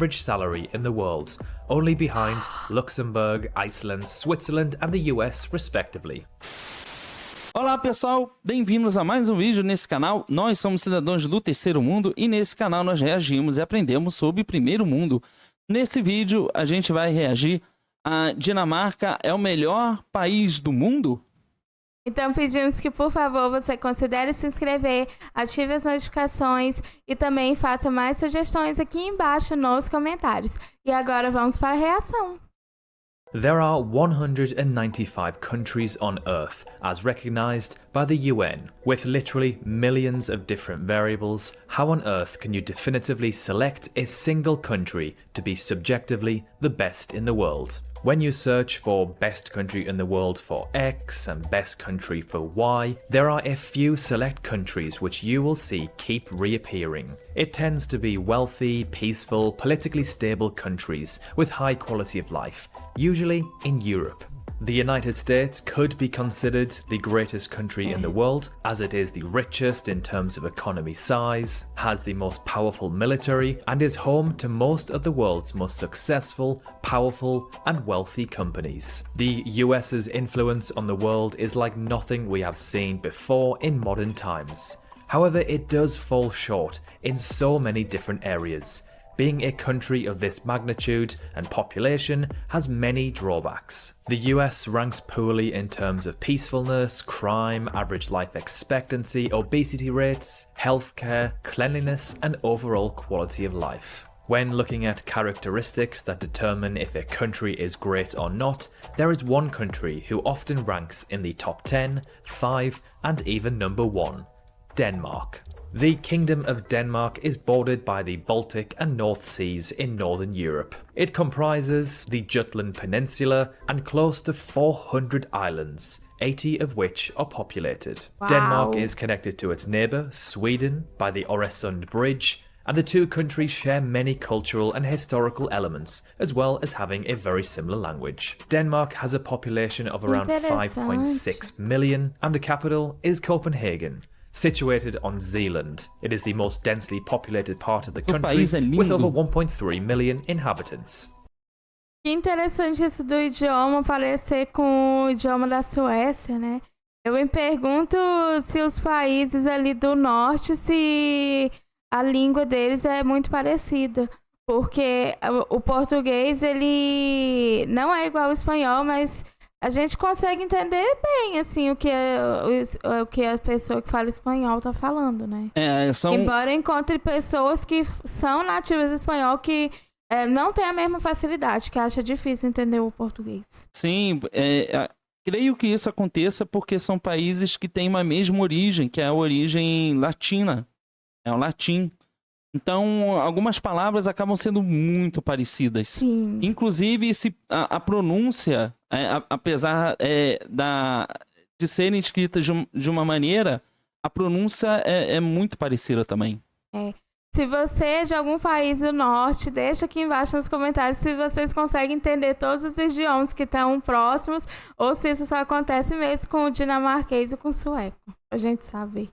average salary in the world, only behind Luxembourg, Iceland, Switzerland and the US respectively. Olá pessoal, bem-vindos a mais um vídeo nesse canal. Nós somos cidadãos do terceiro mundo e nesse canal nós reagimos e aprendemos sobre o primeiro mundo. Nesse vídeo a gente vai reagir a Dinamarca é o melhor país do mundo? Então pedimos que, por favor, você considere se inscrever, ative as notificações e também faça mais sugestões aqui embaixo nos comentários. E agora vamos para a reação. There are 195 countries on Earth as recognized by the UN. With literally millions of different variables, how on earth can you definitively select a single country to be subjectively the best in the world? When you search for best country in the world for X and best country for Y, there are a few select countries which you will see keep reappearing. It tends to be wealthy, peaceful, politically stable countries with high quality of life, usually in Europe. The United States could be considered the greatest country in the world, as it is the richest in terms of economy size, has the most powerful military, and is home to most of the world's most successful, powerful, and wealthy companies. The US's influence on the world is like nothing we have seen before in modern times. However, it does fall short in so many different areas. Being a country of this magnitude and population has many drawbacks. The US ranks poorly in terms of peacefulness, crime, average life expectancy, obesity rates, healthcare, cleanliness, and overall quality of life. When looking at characteristics that determine if a country is great or not, there is one country who often ranks in the top 10, 5, and even number 1: Denmark. The Kingdom of Denmark is bordered by the Baltic and North Seas in northern Europe. It comprises the Jutland Peninsula and close to 400 islands, 80 of which are populated. Wow. Denmark is connected to its neighbour, Sweden, by the Øresund Bridge, and the two countries share many cultural and historical elements, as well as having a very similar language. Denmark has a population of around 5.6 million, and the capital is Copenhagen. Situated on Zealand, it is the most densely populated part of the country, with over 1.3 million inhabitants. Que interessante isso do idioma parecer com o idioma da Suécia, né? Eu me pergunto se os países ali do norte, se a língua deles é muito parecida. Porque o português, ele não é igual ao espanhol, mas a gente consegue entender bem, assim, o que a pessoa que fala espanhol tá falando, né? Embora encontre pessoas que são nativas de espanhol que não têm a mesma facilidade, que acha difícil entender o português. Sim, creio que isso aconteça porque são países que têm uma mesma origem, que é a origem latina, é o latim. Então, algumas palavras acabam sendo muito parecidas. Sim. Inclusive, a pronúncia, apesar de serem escritas de uma maneira, a pronúncia é muito parecida também. Se você é de algum país do norte, deixa aqui embaixo nos comentários se vocês conseguem entender todos os idiomas que estão próximos ou se isso só acontece mesmo com o dinamarquês ou com o sueco, pra gente saber.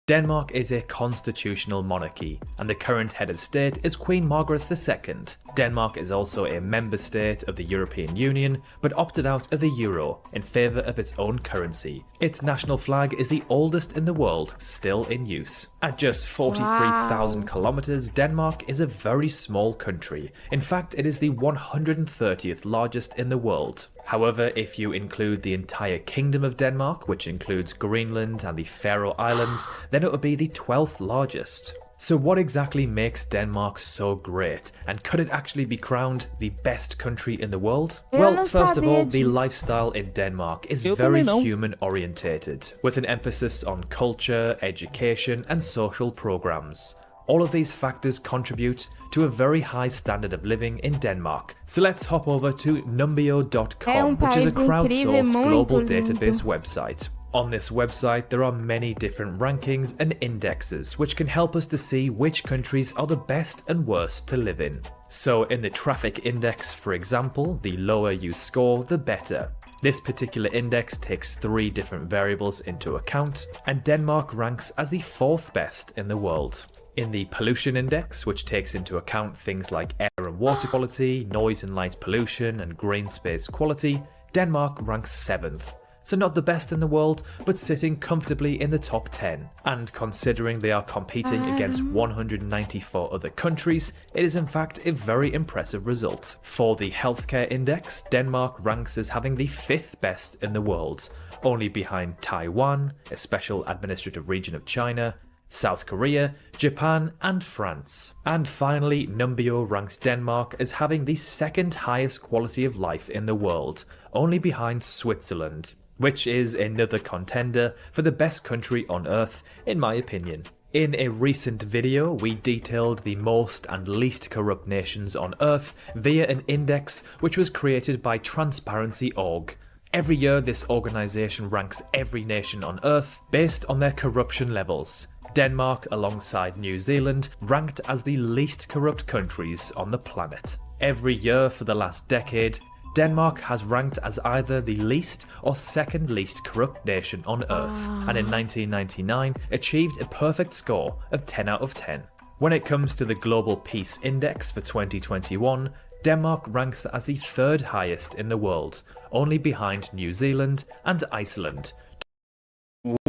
Denmark is a constitutional monarchy, and the current head of state is Queen Margaret II. Denmark is also a member state of the European Union, but opted out of the euro in favour of its own currency. Its national flag is the oldest in the world, still in use. At just 43,000 kilometres, Denmark is a very small country. In fact, it is the 130th largest in the world. However, if you include the entire Kingdom of Denmark, which includes Greenland and the Faroe Islands, then it would be the 12th largest. So what exactly makes Denmark so great? And could it actually be crowned the best country in the world? Well, first of all, the lifestyle in Denmark is very human orientated, with an emphasis on culture, education and social programs. All of these factors contribute to a very high standard of living in Denmark. So let's hop over to Numbeo.com, which is a crowdsourced global database website. On this website, there are many different rankings and indexes which can help us to see which countries are the best and worst to live in. So in the traffic index, for example, the lower you score, the better. This particular index takes 3 different variables into account, and Denmark ranks as the 4th best in the world. In the pollution index, which takes into account things like air and water quality, noise and light pollution, and green space quality, Denmark ranks 7th. So not the best in the world, but sitting comfortably in the top 10. And considering they are competing against 194 other countries, it is in fact a very impressive result. For the healthcare index, Denmark ranks as having the 5th best in the world, only behind Taiwan, a special administrative region of China, South Korea, Japan, and France. And finally, Numbeo ranks Denmark as having the 2nd highest quality of life in the world, only behind Switzerland, which is another contender for the best country on earth, in my opinion. In a recent video, we detailed the most and least corrupt nations on earth via an index which was created by Transparency.org. Every year, this organization ranks every nation on earth based on their corruption levels. Denmark, alongside New Zealand, ranked as the least corrupt countries on the planet. Every year for the last decade, Denmark has ranked as either the least or 2nd least corrupt nation on earth, and in 1999 achieved a perfect score of 10 out of 10. When it comes to the Global Peace Index for 2021, Denmark ranks as the 3rd highest in the world, only behind New Zealand and Iceland.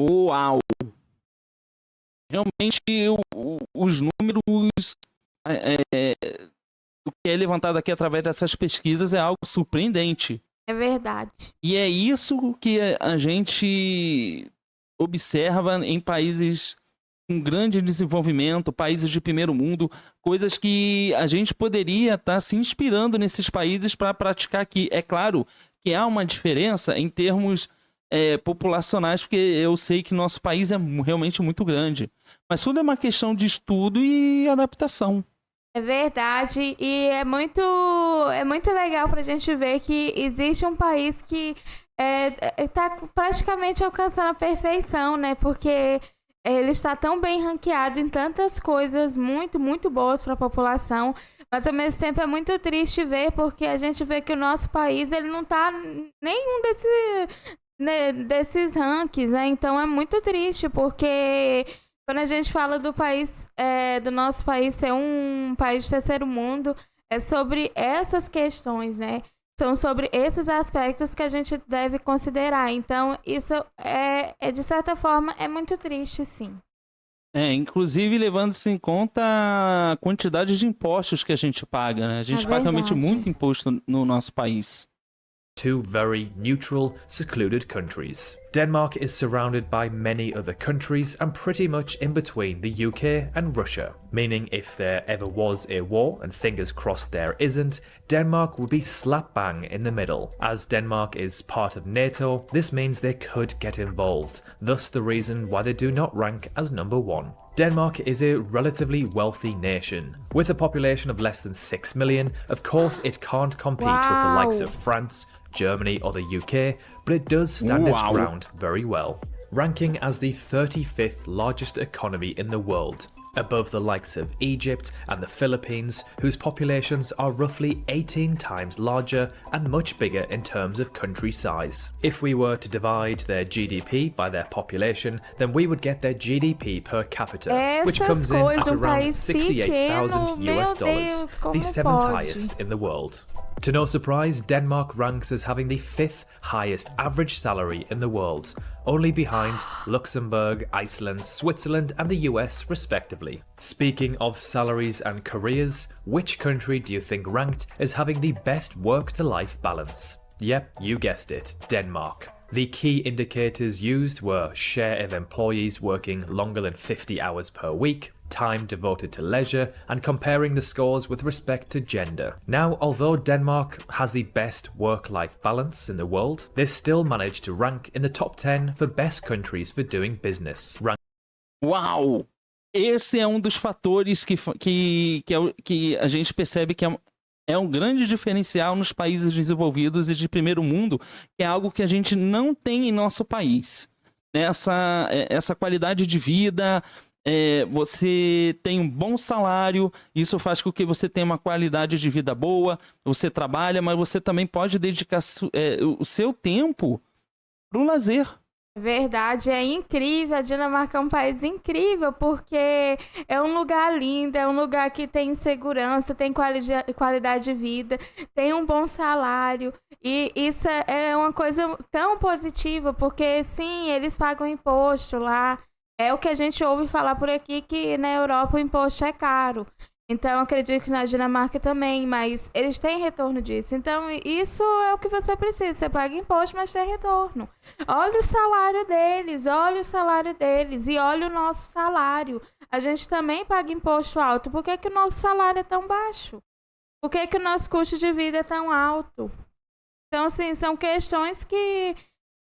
Uau! Realmente os números, o que é levantado aqui através dessas pesquisas é algo surpreendente. É verdade. E é isso que a gente observa em países com grande desenvolvimento, países de primeiro mundo, coisas que a gente poderia estar se inspirando nesses países para praticar aqui. É claro que há uma diferença em termos populacionais, porque eu sei que nosso país é realmente muito grande. Mas tudo é uma questão de estudo e adaptação. É verdade, e é muito legal pra gente ver que existe um país que tá praticamente alcançando a perfeição, né? Porque ele está tão bem ranqueado em tantas coisas muito, muito boas para a população, mas ao mesmo tempo é muito triste ver, porque a gente vê que o nosso país ele não tá nenhum desses rankings, né? Então é muito triste, porque quando a gente fala do país, do nosso país ser um país de terceiro mundo, é sobre essas questões, né? São sobre esses aspectos que a gente deve considerar. Então, isso de certa forma, é muito triste, sim. Inclusive levando-se em conta a quantidade de impostos que a gente paga, né? A gente paga realmente muito imposto no nosso país. Two very neutral, secluded countries. Denmark is surrounded by many other countries and pretty much in between the UK and Russia, meaning if there ever was a war, and fingers crossed there isn't, Denmark would be slap bang in the middle. As Denmark is part of NATO, this means they could get involved, thus the reason why they do not rank as number 1. Denmark is a relatively wealthy nation. With a population of less than 6 million, of course it can't compete with the likes of France, Germany or the UK, but it does stand its ground very well. Ranking as the 35th largest economy in the world, above the likes of Egypt and the Philippines, whose populations are roughly 18 times larger and much bigger in terms of country size. If we were to divide their GDP by their population, then we would get their GDP per capita, which comes in at around $68,000 US, the 7th highest in the world. To no surprise, Denmark ranks as having the 5th highest average salary in the world, only behind Luxembourg, Iceland, Switzerland and the US respectively. Speaking of salaries and careers, which country do you think ranked as having the best work-to-life balance? Yep, you guessed it, Denmark. The key indicators used were share of employees working longer than 50 hours per week, time devoted to leisure, and comparing the scores with respect to gender. Now, although Denmark has the best work-life balance in the world, they still managed to rank in the top 10 for best countries for doing business. Uau! Esse é um dos fatores que a gente percebe que é um grande diferencial nos países desenvolvidos e de primeiro mundo, que é algo que a gente não tem em nosso país. Essa qualidade de vida, você tem um bom salário, isso faz com que você tenha uma qualidade de vida boa, você trabalha, mas você também pode dedicar o seu tempo para o lazer. Verdade, é incrível. A Dinamarca é um país incrível porque é um lugar lindo, é um lugar que tem segurança, tem qualidade de vida, tem um bom salário. E isso é uma coisa tão positiva porque, sim, eles pagam imposto lá. É o que a gente ouve falar por aqui, que na Europa o imposto é caro. Então, eu acredito que na Dinamarca também, mas eles têm retorno disso. Então, isso é o que você precisa. Você paga imposto, mas tem retorno. Olha o salário deles, olha o salário deles e olha o nosso salário. A gente também paga imposto alto. Por que que o nosso salário é tão baixo? Por que que o nosso custo de vida é tão alto? Então, assim, são questões que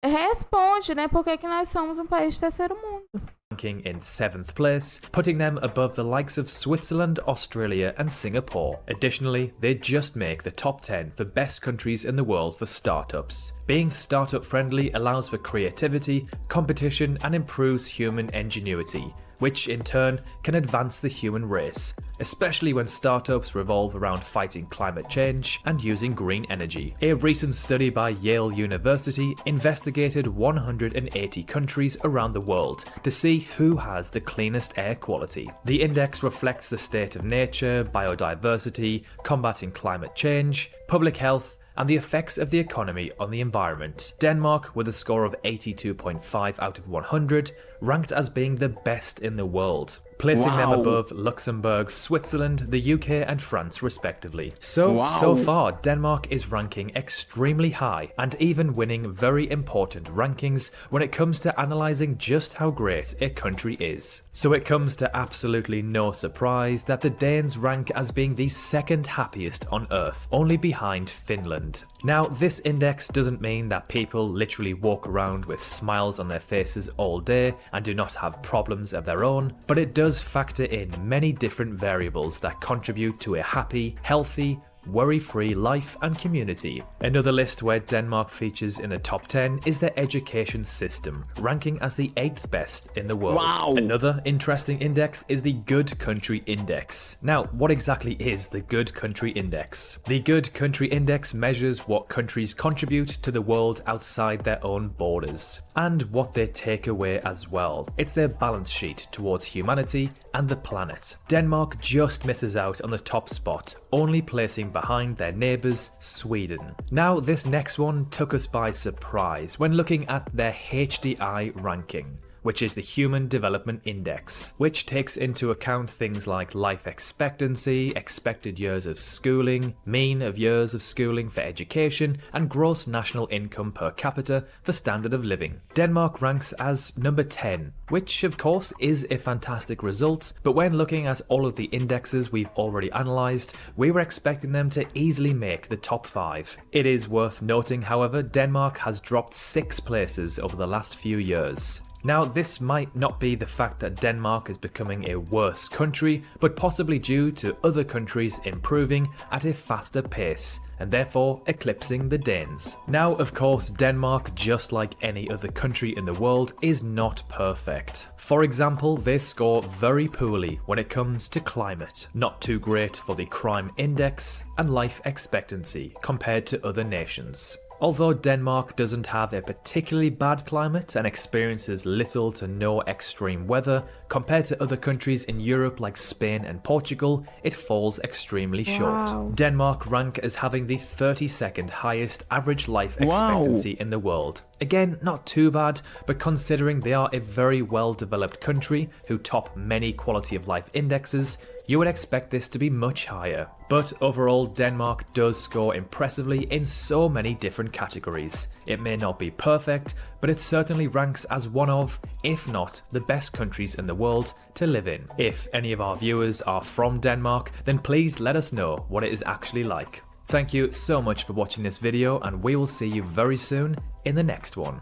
respondem, né? Por que que nós somos um país de terceiro mundo? Ranking in 7th place, putting them above the likes of Switzerland, Australia and Singapore. Additionally, they just make the top 10 for best countries in the world for startups. Being startup friendly allows for creativity, competition and improves human ingenuity, which in turn can advance the human race, especially when startups revolve around fighting climate change and using green energy. A recent study by Yale University investigated 180 countries around the world to see who has the cleanest air quality. The index reflects the state of nature, biodiversity, combating climate change, public health, and the effects of the economy on the environment. Denmark, with a score of 82.5 out of 100, ranked as being the best in the world, placing them above Luxembourg, Switzerland, the UK and France respectively. So far, Denmark is ranking extremely high and even winning very important rankings when it comes to analysing just how great a country is. So it comes to absolutely no surprise that the Danes rank as being the second happiest on Earth, only behind Finland. Now, this index doesn't mean that people literally walk around with smiles on their faces all day and do not have problems of their own, but it does factor in many different variables that contribute to a happy, healthy, worry-free life and community. Another list where Denmark features in the top 10 is their education system, ranking as the 8th best in the world. Wow. Another interesting index is the Good Country Index. Now, what exactly is the Good Country Index? The Good Country Index measures what countries contribute to the world outside their own borders, and what they take away as well. It's their balance sheet towards humanity and the planet. Denmark just misses out on the top spot, only placing behind their neighbours, Sweden. Now, this next one took us by surprise when looking at their HDI ranking, which is the Human Development Index, which takes into account things like life expectancy, expected years of schooling, mean of years of schooling for education, and gross national income per capita for standard of living. Denmark ranks as number 10, which of course is a fantastic result, but when looking at all of the indexes we've already analysed, we were expecting them to easily make the top 5. It is worth noting, however, Denmark has dropped 6 places over the last few years. Now, this might not be the fact that Denmark is becoming a worse country, but possibly due to other countries improving at a faster pace, and therefore eclipsing the Danes. Now, of course, Denmark, just like any other country in the world, is not perfect. For example, they score very poorly when it comes to climate, not too great for the crime index and life expectancy compared to other nations. Although Denmark doesn't have a particularly bad climate and experiences little to no extreme weather, compared to other countries in Europe like Spain and Portugal, it falls extremely short. Denmark rank as having the 32nd highest average life expectancy in the world. Again, not too bad, but considering they are a very well-developed country who top many quality of life indexes, you would expect this to be much higher. But overall, Denmark does score impressively in so many different categories. It may not be perfect, but it certainly ranks as one of, if not the best countries in the world to live in. If any of our viewers are from Denmark, then please let us know what it is actually like. Thank you so much for watching this video, and we will see you very soon in the next one.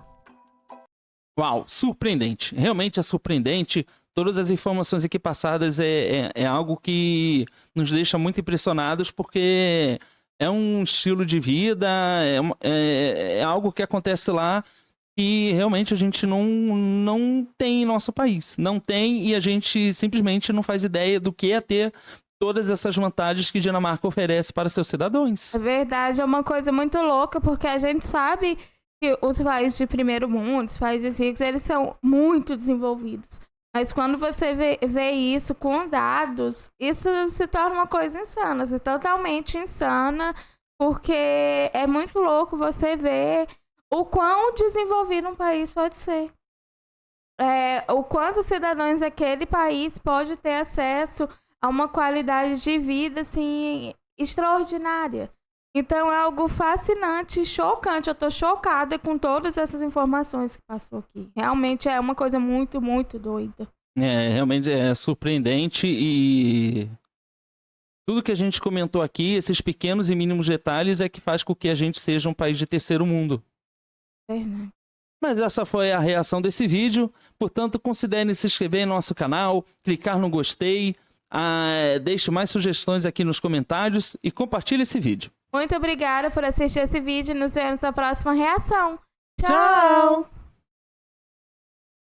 Uau, surpreendente. Realmente é surpreendente. Todas as informações aqui passadas é algo que nos deixa muito impressionados, porque é um estilo de vida, é algo que acontece lá e realmente a gente não tem em nosso país. Não tem, e a gente simplesmente não faz ideia do que é ter todas essas vantagens que Dinamarca oferece para seus cidadãos. É verdade, é uma coisa muito louca, porque a gente sabe que os países de primeiro mundo, os países ricos, eles são muito desenvolvidos. Mas quando você vê isso com dados, isso se torna uma coisa insana, totalmente insana, porque é muito louco você ver o quão desenvolvido um país pode ser. O quanto cidadãos daquele país pode ter acesso a uma qualidade de vida assim, extraordinária. Então é algo fascinante, chocante. Eu tô chocada com todas essas informações que passou aqui. Realmente é uma coisa muito, muito doida. Realmente é surpreendente e tudo que a gente comentou aqui, esses pequenos e mínimos detalhes é que faz com que a gente seja um país de terceiro mundo. Verdade. Mas essa foi a reação desse vídeo. Portanto, considere se inscrever no nosso canal, clicar no gostei, deixe mais sugestões aqui nos comentários e compartilhe esse vídeo. Muito obrigada por assistir esse vídeo. Nos vemos na próxima reação. Tchau!